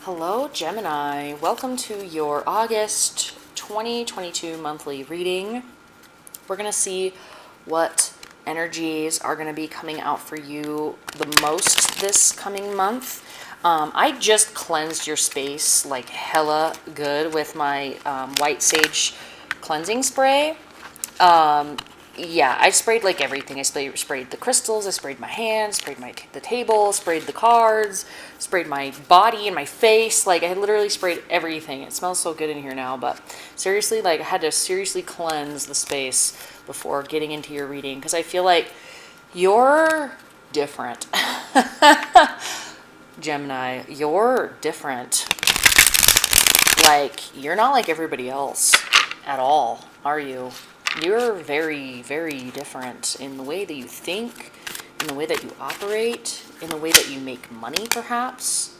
Hello, Gemini. Welcome to your August 2022 monthly reading. We're going to see what energies are going to be coming out for you the most this coming month. I just cleansed your space like hella good with my white sage cleansing spray. Yeah, I sprayed like everything. I sprayed the crystals, I sprayed my hands, sprayed the table, sprayed the cards, sprayed my body and my face. Like I literally sprayed everything. It smells so good in here now, but seriously, like I had to seriously cleanse the space before getting into your reading because I feel like you're different. Gemini, you're different. Like you're not like everybody else at all, are you? You're very, very different in the way that you think, in the way that you operate, in the way that you make money, perhaps.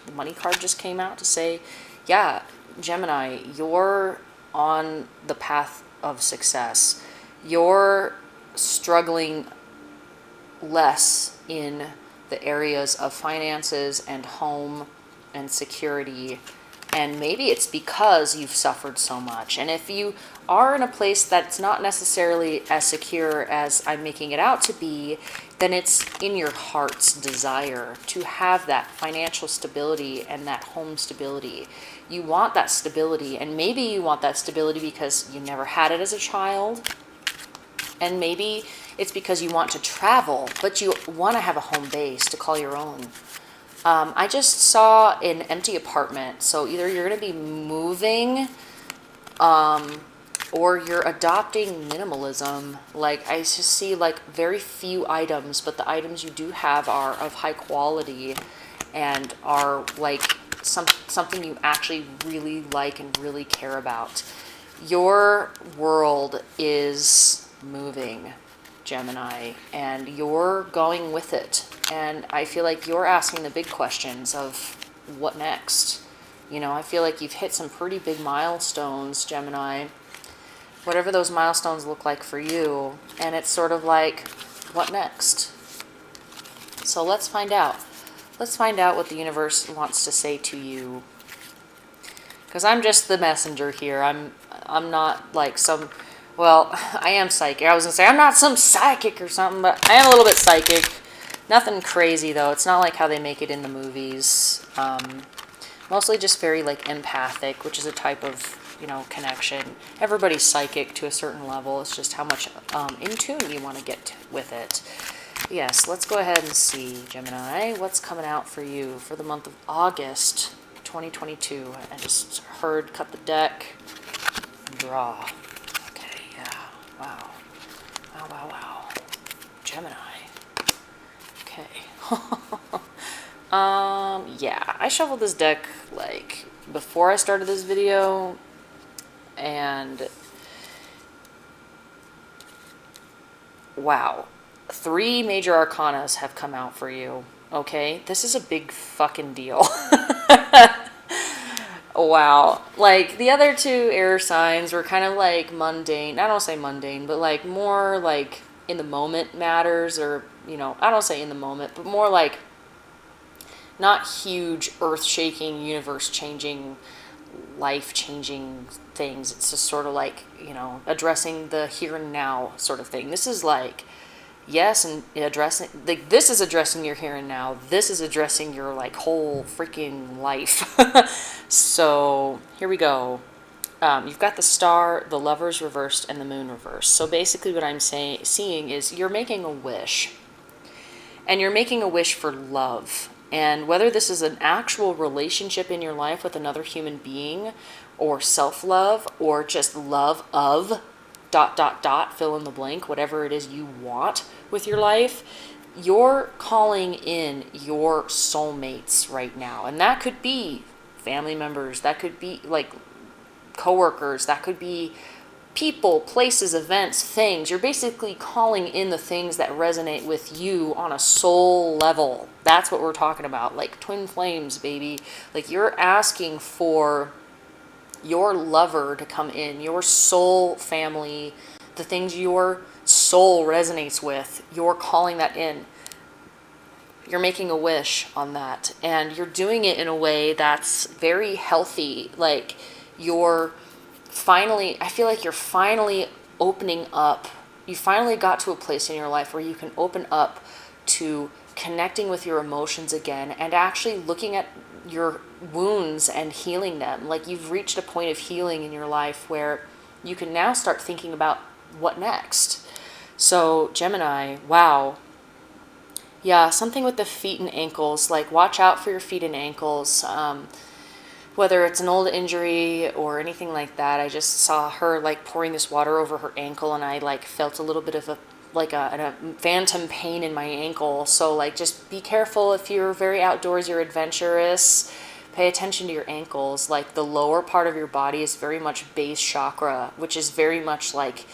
The money card just came out to say, yeah, Gemini, you're on the path of success. You're struggling less in the areas of finances and home and security. And maybe it's because you've suffered so much. And if you are in a place that's not necessarily as secure as I'm making it out to be, then it's in your heart's desire to have that financial stability and that home stability. You want that stability, and maybe you want that stability because you never had it as a child. And maybe it's because you want to travel, but you want to have a home base to call your own. I just saw an empty apartment. So either you're going to be moving or you're adopting minimalism. Like I just see like very few items, but the items you do have are of high quality and are like something you actually really like and really care about. Your world is moving, Gemini, and you're going with it. And I feel like you're asking the big questions of what next. You know, I feel like you've hit some pretty big milestones, Gemini, whatever those milestones look like for you. And it's sort of like, what next? So let's find out. Let's find out what the universe wants to say to you. Because I'm just the messenger here. I'm not like some... Well, I am psychic. I was going to say I'm not some psychic or something, but I am a little bit psychic. Nothing crazy, though. It's not like how they make it in the movies. Mostly just very, like, empathic, which is a type of, you know, connection. Everybody's psychic to a certain level. It's just how much in tune you want to get with it. Yes, let's go ahead and see, Gemini, what's coming out for you for the month of August 2022. I just heard cut the deck, draw. Okay, yeah, wow. Wow, wow, wow. Gemini. Okay. Yeah, I shuffled this deck like before I started this video, and wow, 3 major arcanas have come out for you. Okay, this is a big fucking deal. Wow, like the other 2 air signs were kind of like mundane. I don't say mundane, but like more like in the moment matters, or you know, I don't say in the moment, but more like not huge earth-shaking, universe-changing, life-changing things. It's just sort of like, you know, addressing the here and now sort of thing. This is like, yes, and addressing, like, this is addressing your here and now. This is addressing your, like, whole freaking life. So, here we go. You've got the star, the lovers reversed, and the moon reversed. So basically what I'm seeing is you're making a wish. And you're making a wish for love. And whether this is an actual relationship in your life with another human being, or self-love, or just love of ... fill in the blank, whatever it is you want with your life, you're calling in your soulmates right now. And that could be family members, that could be like coworkers, that could be people, places, events, things. You're basically calling in the things that resonate with you on a soul level. That's what we're talking about. Like twin flames, baby. Like you're asking for your lover to come in, your soul family, the things your soul resonates with. You're calling that in. you're making a wish on that, and you're doing it in a way that's very healthy. Like, you're finally, I feel like you're finally opening up. You finally got to a place in your life where you can open up to connecting with your emotions again and actually looking at your wounds and healing them. Like, you've reached a point of healing in your life where you can now start thinking about what next. So Gemini, wow. Yeah, something with the feet and ankles. Like, watch out for your feet and ankles. Whether it's an old injury or anything like that. I just saw her like pouring this water over her ankle, and I like felt a little bit of a phantom pain in my ankle. So like, just be careful if you're very outdoors, you're adventurous. Pay attention to your ankles. Like, the lower part of your body is very much base chakra, which is very much like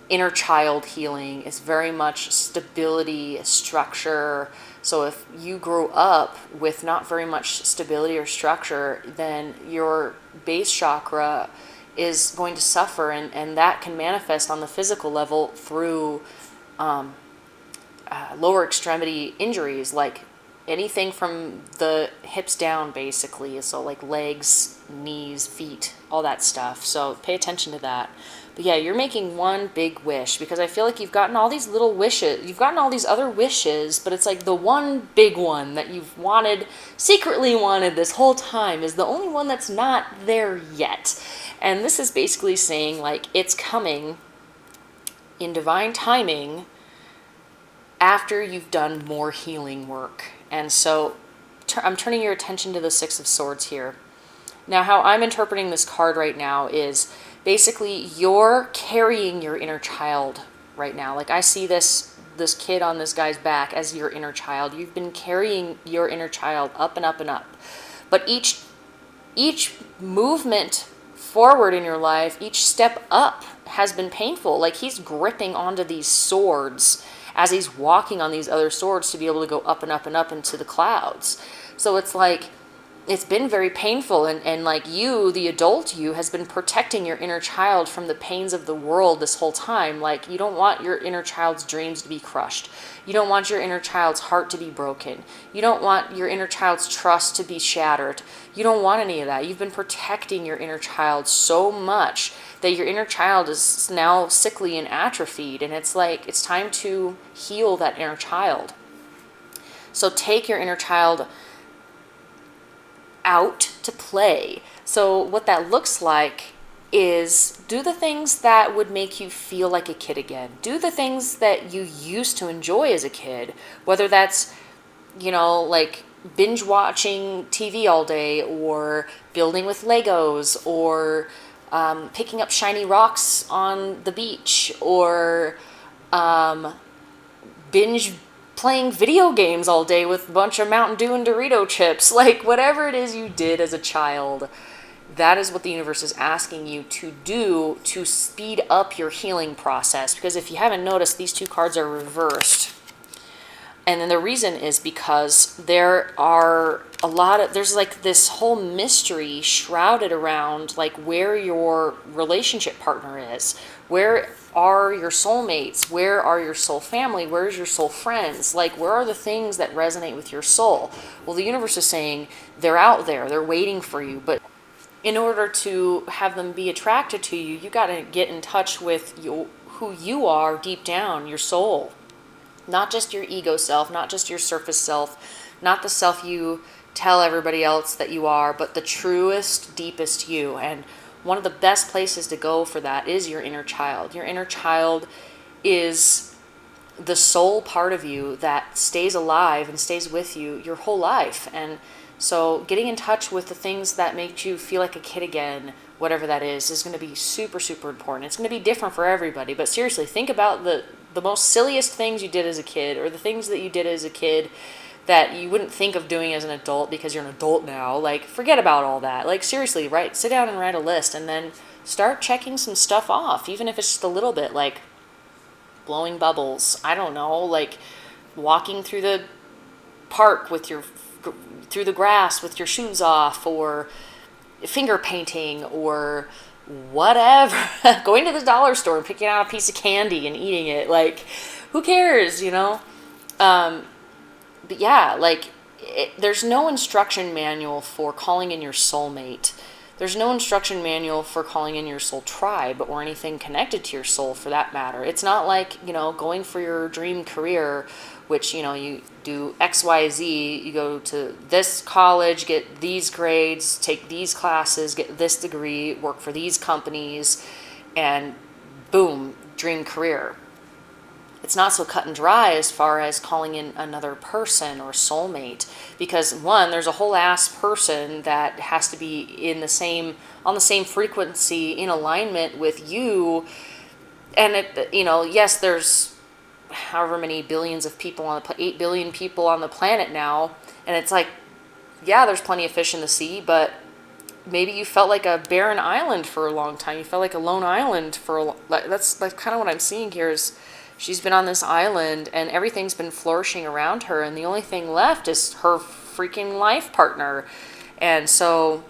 inner child healing. It's very much stability, structure. So if you grew up with not very much stability or structure, then your base chakra is going to suffer, and that can manifest on the physical level through lower extremity injuries, like anything from the hips down, basically. So like legs, knees, feet, all that stuff. So pay attention to that. But yeah, you're making one big wish, because I feel like you've gotten all these little wishes. You've gotten all these other wishes, but it's like the one big one that you've wanted, secretly wanted this whole time, is the only one that's not there yet. And this is basically saying, like, it's coming in divine timing after you've done more healing work. And so I'm turning your attention to the Six of Swords here. Now, how I'm interpreting this card right now is basically you're carrying your inner child right now. Like, I see this kid on this guy's back as your inner child. You've been carrying your inner child up and up and up. But each movement forward in your life, each step up has been painful. Like, he's gripping onto these swords as he's walking on these other swords to be able to go up and up and up into the clouds. So it's like, it's been very painful, and like, you, the adult you, has been protecting your inner child from the pains of the world this whole time. Like, you don't want your inner child's dreams to be crushed. You don't want your inner child's heart to be broken. You don't want your inner child's trust to be shattered. You don't want any of that. You've been protecting your inner child so much that your inner child is now sickly and atrophied, and it's like, it's time to heal that inner child. So take your inner child out to play. So what that looks like is, do the things that would make you feel like a kid again. Do the things that you used to enjoy as a kid, whether that's, like binge watching TV all day, or building with Legos, or picking up shiny rocks on the beach, or binge playing video games all day with a bunch of Mountain Dew and Dorito chips. Like, whatever it is you did as a child, that is what the universe is asking you to do to speed up your healing process. Because if you haven't noticed, these two cards are reversed. And then the reason is because there are there's like this whole mystery shrouded around like where your relationship partner is. Where are your soulmates? Where are your soul family? Where's your soul friends? Like, where are the things that resonate with your soul? Well, the universe is saying they're out there, they're waiting for you. But in order to have them be attracted to you, you got to get in touch with who you are deep down, your soul. Not just your ego self, not just your surface self, not the self you tell everybody else that you are, but the truest, deepest you. And one of the best places to go for that is your inner child. Your inner child is the soul part of you that stays alive and stays with you your whole life. And so getting in touch with the things that make you feel like a kid again, whatever that is going to be super, super important. It's going to be different for everybody. But seriously, think about the most silliest things you did as a kid, or the things that you did as a kid that you wouldn't think of doing as an adult because you're an adult now. Like, forget about all that. Like, seriously, sit down and write a list, and then start checking some stuff off, even if it's just a little bit, like blowing bubbles. I don't know, like walking through the park through the grass with your shoes off, or finger painting, or whatever. Going to the dollar store and picking out a piece of candy and eating it. Like, who cares, but yeah, like there's no instruction manual for calling in your soulmate. There's no instruction manual for calling in your soul tribe or anything connected to your soul for that matter. It's not like, going for your dream career, which, you do XYZ, you go to this college, get these grades, take these classes, get this degree, work for these companies, and boom, dream career. It's not so cut and dry as far as calling in another person or soulmate, because one, there's a whole ass person that has to be on the same frequency, in alignment with you. And yes, there's however many billions of people 8 billion people on the planet now, and it's like, yeah, there's plenty of fish in the sea, but maybe you felt like a barren island for a long time. You felt like a lone island that's like kind of what I'm seeing here is she's been on this island and everything's been flourishing around her, and the only thing left is her freaking life partner. And so,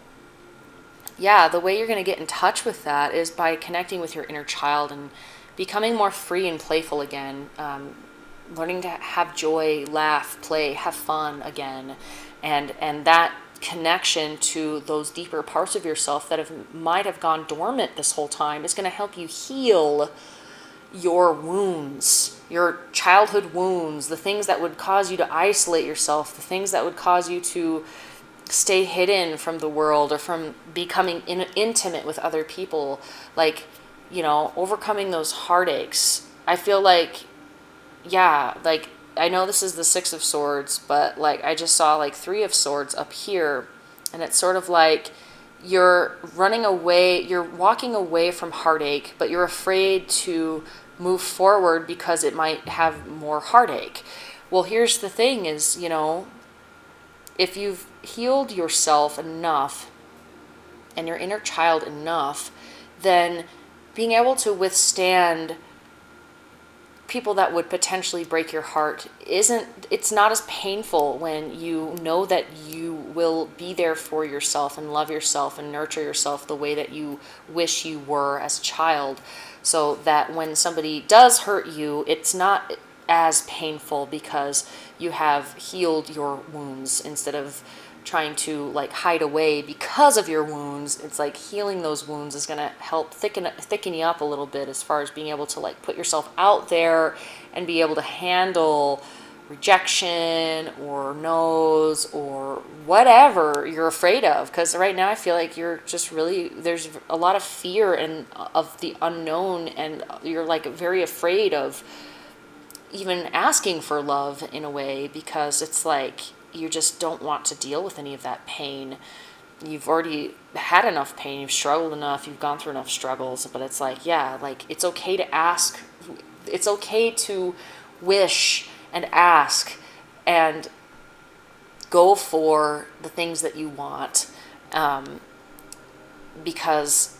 yeah, the way you're going to get in touch with that is by connecting with your inner child and becoming more free and playful again, learning to have joy, laugh, play, have fun again, and that connection to those deeper parts of yourself that might have gone dormant this whole time is going to help you heal your wounds, your childhood wounds, the things that would cause you to isolate yourself, the things that would cause you to stay hidden from the world or from becoming intimate with other people, like, overcoming those heartaches. I feel like, yeah, like, I know this is the Six of Swords, but like I just saw like Three of Swords up here, and it's sort of like you're running away, you're walking away from heartache, but you're afraid to move forward because it might have more heartache. Well, here's the thing is, if you've healed yourself enough and your inner child enough, then being able to withstand people that would potentially break your heart it's not as painful when you know that you will be there for yourself and love yourself and nurture yourself the way that you wish you were as a child, so that when somebody does hurt you, it's not as painful because you have healed your wounds instead of trying to like hide away because of your wounds. It's like healing those wounds is going to help thicken you up a little bit as far as being able to like put yourself out there and be able to handle rejection or no's or whatever you're afraid of. Because right now I feel like you're just really, there's a lot of fear and of the unknown, and you're like very afraid of even asking for love in a way, because it's like you just don't want to deal with any of that pain. You've already had enough pain, you've struggled enough, you've gone through enough struggles, but it's like, yeah, like it's okay to ask, it's okay to wish and ask and go for the things that you want, because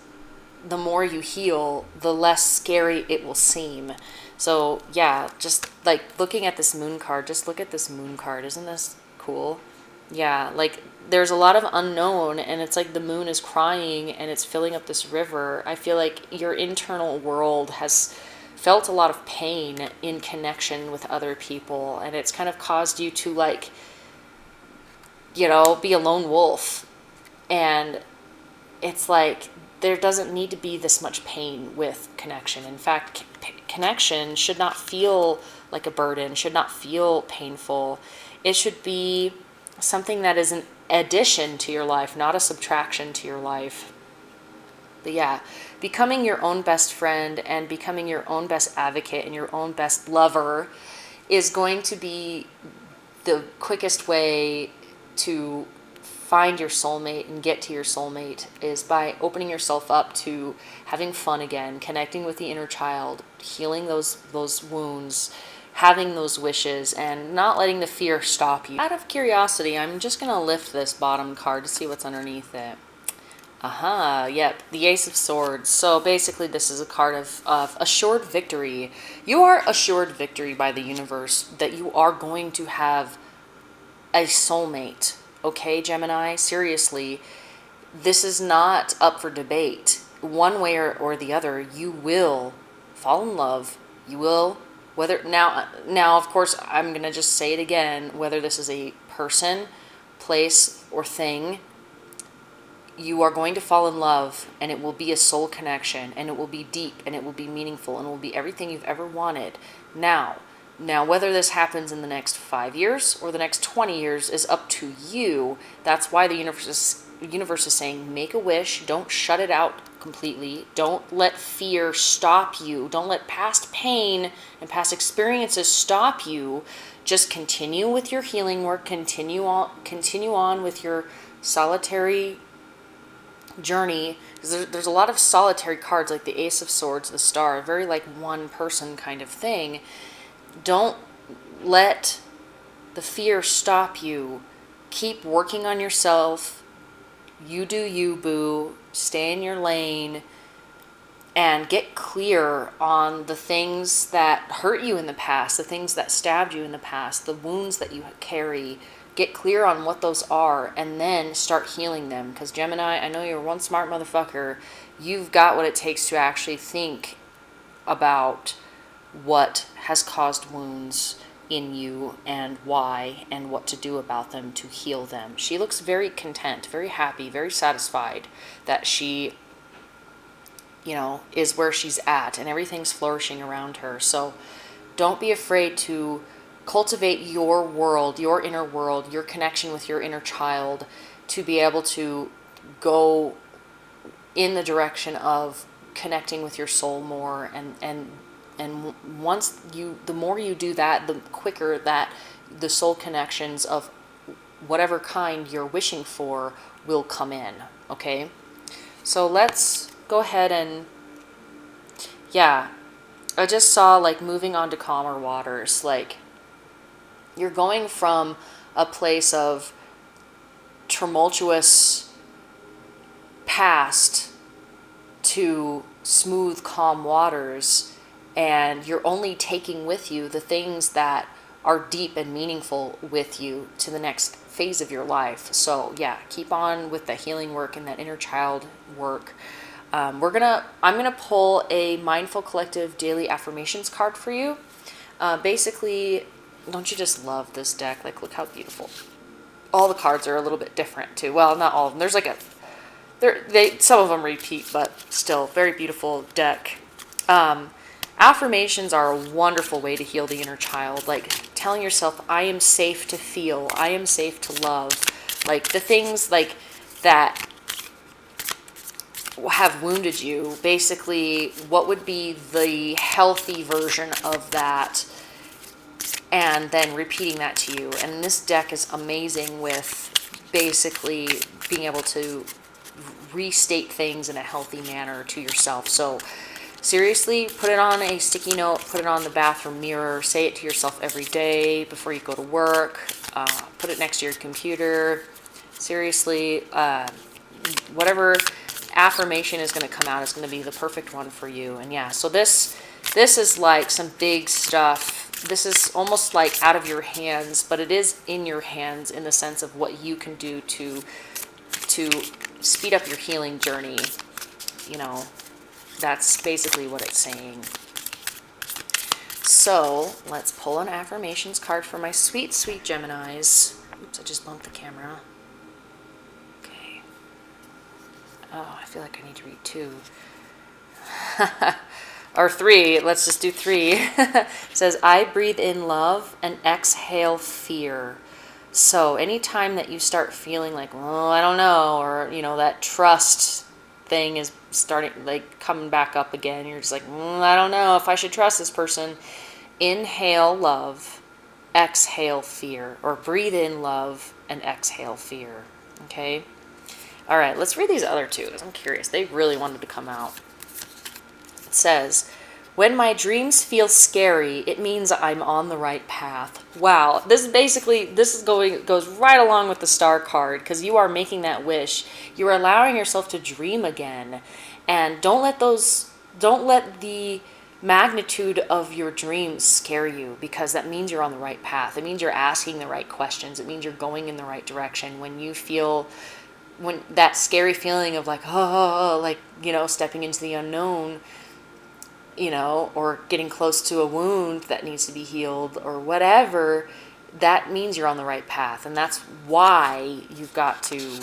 the more you heal, the less scary it will seem. So yeah, just like looking at this moon card, just look at this moon card. Isn't this cool? Yeah, like there's a lot of unknown, and it's like the moon is crying and it's filling up this river. I feel like your internal world has felt a lot of pain in connection with other people, and it's kind of caused you to like, be a lone wolf. And it's like there doesn't need to be this much pain with connection. In fact, connection should not feel like a burden, should not feel painful. It should be something that is an addition to your life, not a subtraction to your life. But yeah, becoming your own best friend and becoming your own best advocate and your own best lover is going to be the quickest way to find your soulmate and get to your soulmate, is by opening yourself up to having fun again, connecting with the inner child, healing those wounds, having those wishes, and not letting the fear stop you. Out of curiosity, I'm just going to lift this bottom card to see what's underneath it. Yep, the Ace of Swords. So basically this is a card of assured victory. You are assured victory by the universe that you are going to have a soulmate. Okay, Gemini? Seriously, this is not up for debate. One way or the other, you will fall in love. You will Whether now, of course, I'm going to just say it again, whether this is a person, place, or thing, you are going to fall in love, and it will be a soul connection, and it will be deep, and it will be meaningful, and it will be everything you've ever wanted. Now, whether this happens in the next 5 years or the next 20 years is up to you. That's why the universe is saying, make a wish. Don't shut it out completely. Don't let fear stop you. Don't let past pain and past experiences stop you. Just continue with your healing work. Continue on with your solitary journey. There's a lot of solitary cards, like the Ace of Swords, the Star, very like one person kind of thing. Don't let the fear stop you. Keep working on yourself. You do you, boo. Stay in your lane and get clear on the things that hurt you in the past, the things that stabbed you in the past, the wounds that you carry. Get clear on what those are, and then start healing them. Because Gemini, I know you're one smart motherfucker. You've got what it takes to actually think about what has caused wounds in you and why, and what to do about them to heal them. She looks very content, very happy, very satisfied that she, is where she's at, and everything's flourishing around her. So don't be afraid to cultivate your world, your inner world, your connection with your inner child, to be able to go in the direction of connecting with your soul more. And once the more you do that, the quicker that the soul connections of whatever kind you're wishing for will come in. Okay? So let's go ahead and, I just saw like moving on to calmer waters. Like, you're going from a place of tumultuous past to smooth, calm waters, and you're only taking with you the things that are deep and meaningful with you to the next phase of your life. So keep on with the healing work and that inner child work. I'm gonna pull a Mindful Collective daily affirmations card for you. Basically, don't you just love this deck? Like, look how beautiful. All the cards are a little bit different too. Well, not all of them. There's like some of them repeat, but still very beautiful deck. Affirmations are a wonderful way to heal the inner child. Like telling yourself, I am safe to feel. I am safe to love. Like the things like that have wounded you. Basically, what would be the healthy version of that? And then repeating that to you. And this deck is amazing with basically being able to restate things in a healthy manner to yourself. So seriously, put it on a sticky note, put it on the bathroom mirror, say it to yourself every day before you go to work, put it next to your computer. Seriously, whatever affirmation is going to come out is going to be the perfect one for you. And so this is like some big stuff. This is almost like out of your hands, but it is in your hands in the sense of what you can do to speed up your healing journey. That's basically what it's saying. So let's pull an affirmations card for my sweet, sweet Geminis. Oops, I just bumped the camera. Okay. Oh, I feel like I need to read 2. Or 3, let's just do 3. It says, I breathe in love and exhale fear. So anytime that you start feeling like, well, I don't know, or, that trust thing is starting, like, coming back up again, you're just like, I don't know if I should trust this person. Inhale love, exhale fear, or breathe in love and exhale fear. Okay? All right, let's read these other 2, because I'm curious. They really wanted to come out. It says, when my dreams feel scary, it means I'm on the right path. Wow, this goes right along with the star card, because you are making that wish. You are allowing yourself to dream again, and don't let the magnitude of your dreams scare you, because that means you're on the right path. It means you're asking the right questions. It means you're going in the right direction. When that scary feeling of like, like, stepping into the unknown, or getting close to a wound that needs to be healed or whatever, that means you're on the right path. And that's why you've got to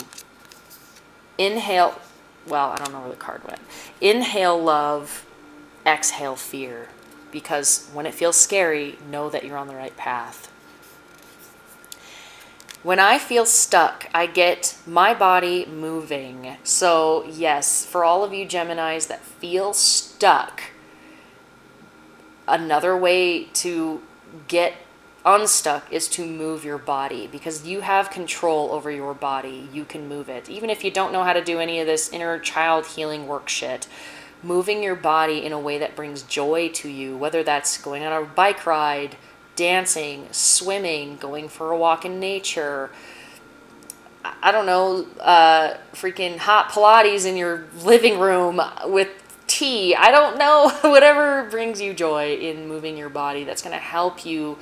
inhale, well, I don't know where the card went. Inhale love, exhale fear. Because when it feels scary, know that you're on the right path. When I feel stuck, I get my body moving. So yes, for all of you Geminis that feel stuck, another way to get unstuck is to move your body, because you have control over your body. You can move it. Even if you don't know how to do any of this inner child healing work shit, moving your body in a way that brings joy to you, whether that's going on a bike ride, dancing, swimming, going for a walk in nature, I don't know, freaking hot Pilates in your living room with tea. I don't know, whatever brings you joy in moving your body, that's going to help you.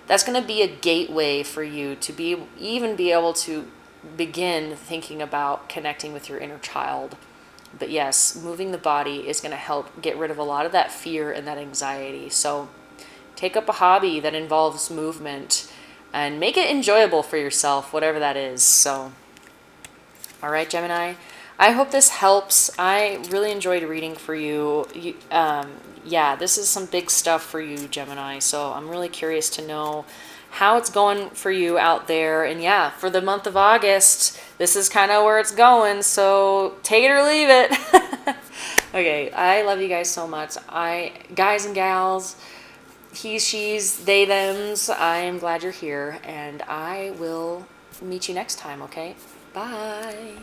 That's going to be a gateway for you to even be able to begin thinking about connecting with your inner child. But yes, moving the body is going to help get rid of a lot of that fear and that anxiety. So take up a hobby that involves movement and make it enjoyable for yourself, whatever that is. So, all right, Gemini, I hope this helps. I really enjoyed reading for you. Yeah, this is some big stuff for you, Gemini. So I'm really curious to know how it's going for you out there. And yeah, for the month of August, this is kind of where it's going. So take it or leave it. Okay, I love you guys so much. Guys and gals, he, she's, they, thems, I am glad you're here. And I will meet you next time, okay? Bye.